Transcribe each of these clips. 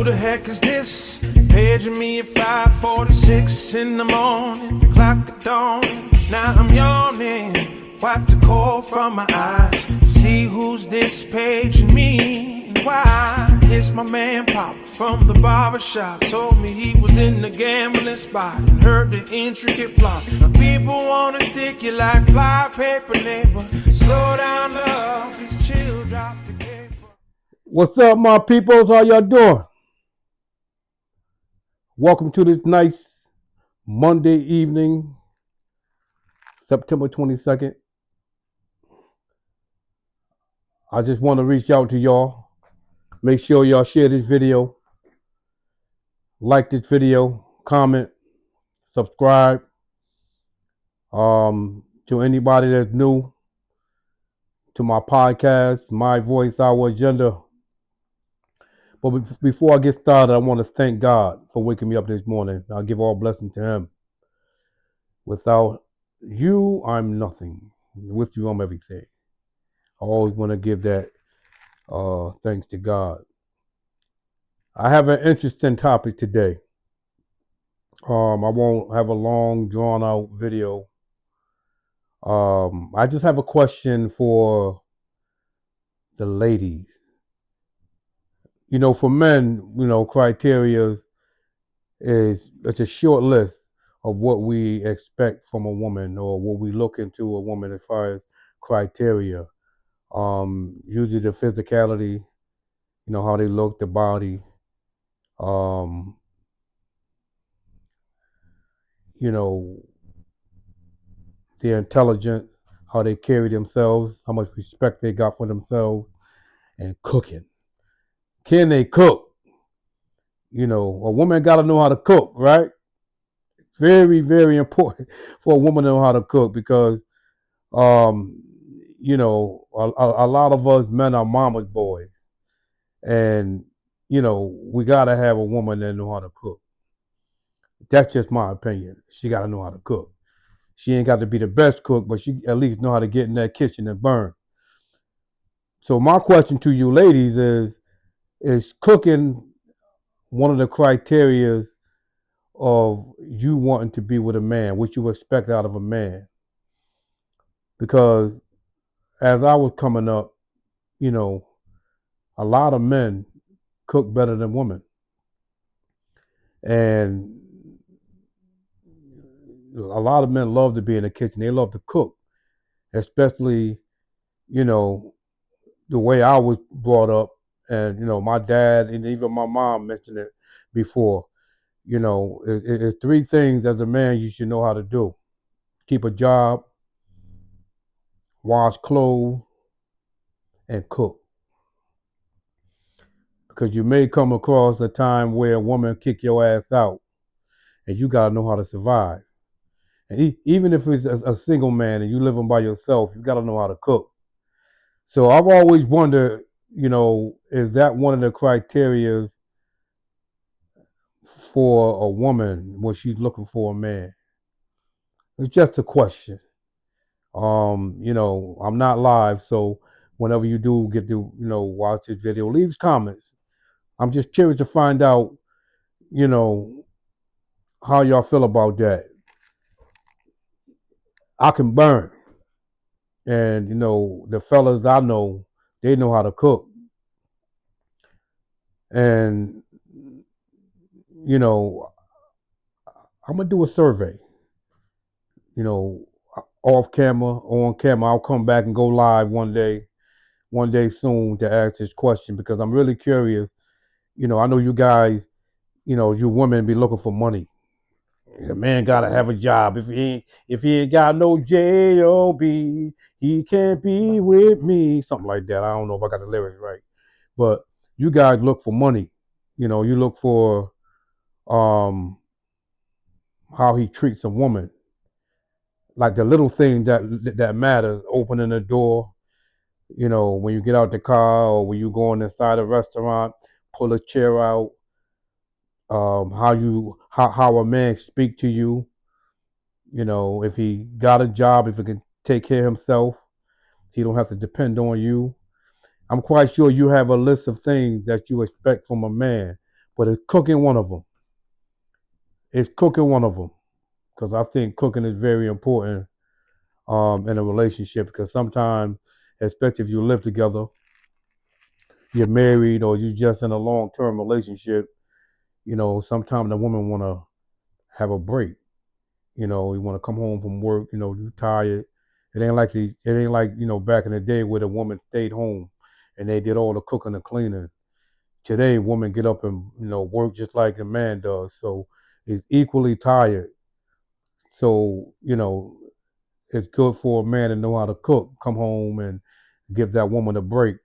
the heck is this? Paging me at 5:46 in the morning, clock of dawn. Now I'm yawning, wipe the cold from my eyes. See who's this paging me and why? It's my man Pop from the barbershop. Told me he was in the gambling spot and heard the intricate plot. Now people wanna stick you like fly paper, neighbor. Slow down, love, please chill, drop the caper. What's up, my peoples? How y'all doing? Welcome to this nice Monday evening, September 22nd. I just want to reach out to y'all. Make sure y'all share this video, like this video, comment, subscribe. To anybody that's new to my podcast, My Voice, Our Agenda. But before I get started, I want to thank God for waking me up this morning. I'll give all blessing to Him. Without you, I'm nothing. With you, I'm everything. I always want to give that thanks to God. I have an interesting topic today. I won't have a long, drawn-out video. I just have a question for the ladies. You know, for men, criteria is it's a short list of what we expect from a woman or what we look into a woman as far as criteria. Usually the physicality, how they look, the body, their intelligence, how they carry themselves, how much respect they got for themselves, and cooking. Can they cook? A woman got to know how to cook, right? Very, very important for a woman to know how to cook because, a lot of us men are mama's boys. And, we got to have a woman that know how to cook. That's just my opinion. She got to know how to cook. She ain't got to be the best cook, but she at least know how to get in that kitchen and burn. So my question to you ladies is cooking one of the criteria of you wanting to be with a man, what you expect out of a man? Because as I was coming up, a lot of men cook better than women. And a lot of men love to be in the kitchen. They love to cook, especially, the way I was brought up. And, my dad and even my mom mentioned it before. It's three things as a man you should know how to do. Keep a job, wash clothes, and cook. Because you may come across a time where a woman kick your ass out and you got to know how to survive. And even if it's a single man and you living by yourself, you got to know how to cook. So I've always wondered, is that one of the criteria for a woman when she's looking for a man? It's just a question. I'm not live, so whenever you do get to, watch this video, leave comments. I'm just curious to find out, how y'all feel about that. I can burn. And, the fellas I know, they know how to cook. And, I'm going to do a survey. Off camera, on camera. I'll come back and go live one day soon to ask this question because I'm really curious. I know you guys, you women be looking for money. The man gotta have a job. If he ain't got no job, he can't be with me. Something like that. I don't know if I got the lyrics right, but you guys look for money. You look for how he treats a woman, like the little things that matters. Opening the door, when you get out the car or when you go inside a restaurant, pull a chair out. How a man speak to you. If he got a job, if he can take care of himself, he don't have to depend on you. I'm quite sure you have a list of things that you expect from a man, but it's cooking one of them. It's cooking one of them because I think cooking is very important in a relationship because sometimes, especially if you live together, you're married or you just in a long-term relationship, sometimes the woman want to have a break. You want to come home from work, you tired. It ain't like back in the day where the woman stayed home and they did all the cooking and cleaning. Today, women get up and, work just like a man does. So it's equally tired. So, it's good for a man to know how to cook, come home and give that woman a break.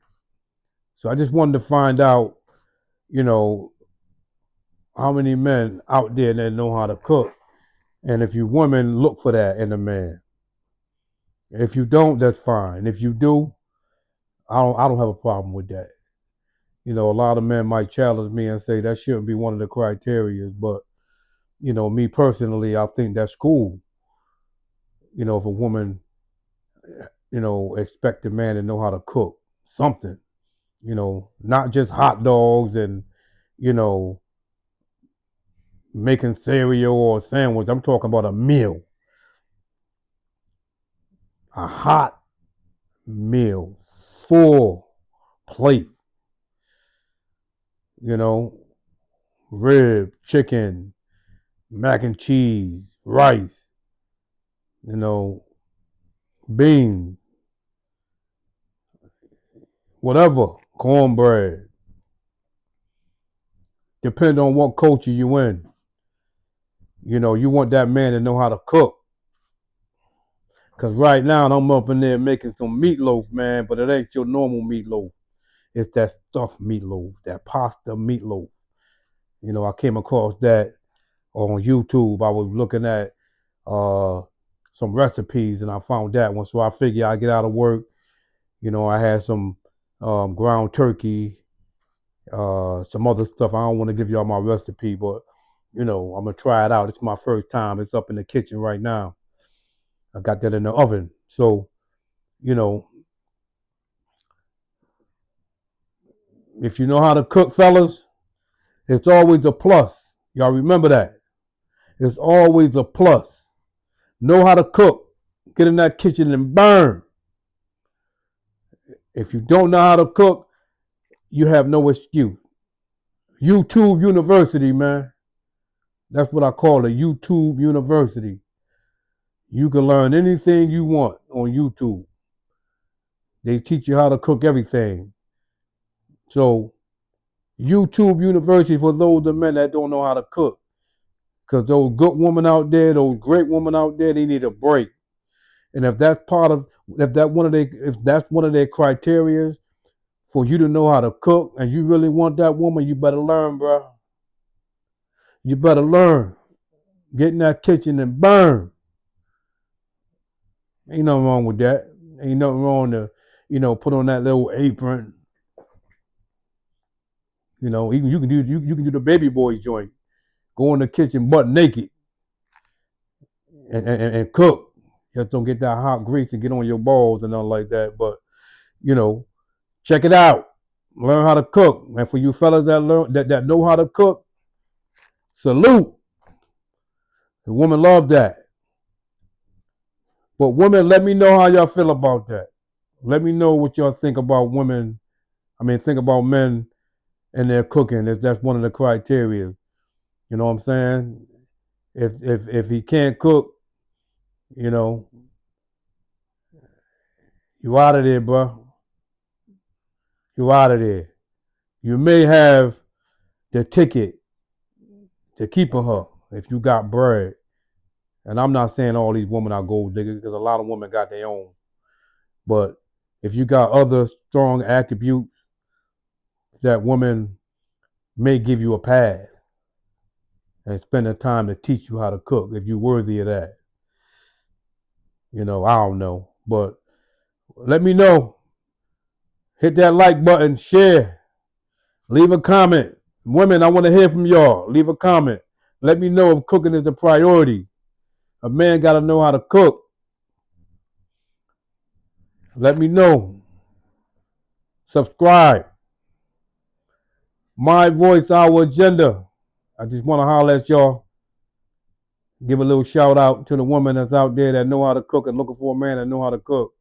So I just wanted to find out, you know, how many men out there that know how to cook. And if you women, look for that in a man. If you don't, that's fine. If you do, I don't have a problem with that. A lot of men might challenge me and say that shouldn't be one of the criteria, but me personally, I think that's cool. If a woman, expect a man to know how to cook something, not just hot dogs and, you know, making cereal or a sandwich. I'm talking about a meal, a hot meal, full plate, you know, rib, chicken, mac and cheese, rice, you know, beans, whatever, cornbread. Depending on what culture you in. You want that man to know how to cook. Because right now I'm up in there making some meatloaf, man, but it ain't your normal meatloaf. It's that stuffed meatloaf, that pasta meatloaf. I came across that on YouTube. I was looking at some recipes and I found that one. So I figured I get out of work. I had some ground turkey, some other stuff. I don't want to give y'all my recipe, but I'm gonna try it out. It's my first time. It's up in the kitchen right now. I got that in the oven. So, you know, if you know how to cook, fellas, it's always a plus. Y'all remember that. It's always a plus. Know how to cook. Get in that kitchen and burn. If you don't know how to cook, you have no excuse. YouTube University, man. That's what I call it, YouTube University. You can learn anything you want on YouTube. They teach you how to cook everything. So, YouTube University for those of the men that don't know how to cook. Because those good women out there, those great women out there, they need a break. And if that's one of their criteria for you to know how to cook, and you really want that woman, you better learn, bro. You better learn. Get in that kitchen and burn. Ain't nothing wrong with that. Ain't nothing wrong to, put on that little apron. Even you can do the baby boy joint. Go in the kitchen butt naked and cook. Just don't get that hot grease and get on your balls and nothing like that. But check it out. Learn how to cook. And for you fellas that know how to cook, salute. The women love that. But women, let me know how y'all feel about that. Let me know what y'all think about women. Think about men and their cooking. If that's one of the criteria. You know what I'm saying? If he can't cook, you out of there, bro. You out of there. You may have the ticket to keep her if you got bread. And I'm not saying all these women are gold diggers because a lot of women got their own. But if you got other strong attributes that women may give you a pass and spend the time to teach you how to cook if you're worthy of that. I don't know. But let me know. Hit that like button, share, leave a comment. Women, I want to hear from y'all. Leave a comment. Let me know if cooking is a priority. A man got to know how to cook. Let me know. Subscribe. My voice, our agenda. I just want to holler at y'all. Give a little shout out to the woman that's out there that know how to cook and looking for a man that know how to cook.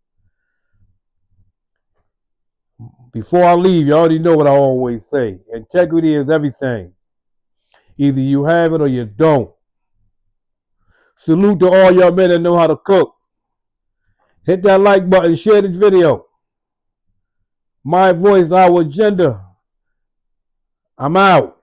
Before I leave, you already know what I always say. Integrity is everything. Either you have it or you don't. Salute to all y'all men that know how to cook. Hit that like button, share this video. My voice, our agenda. I'm out.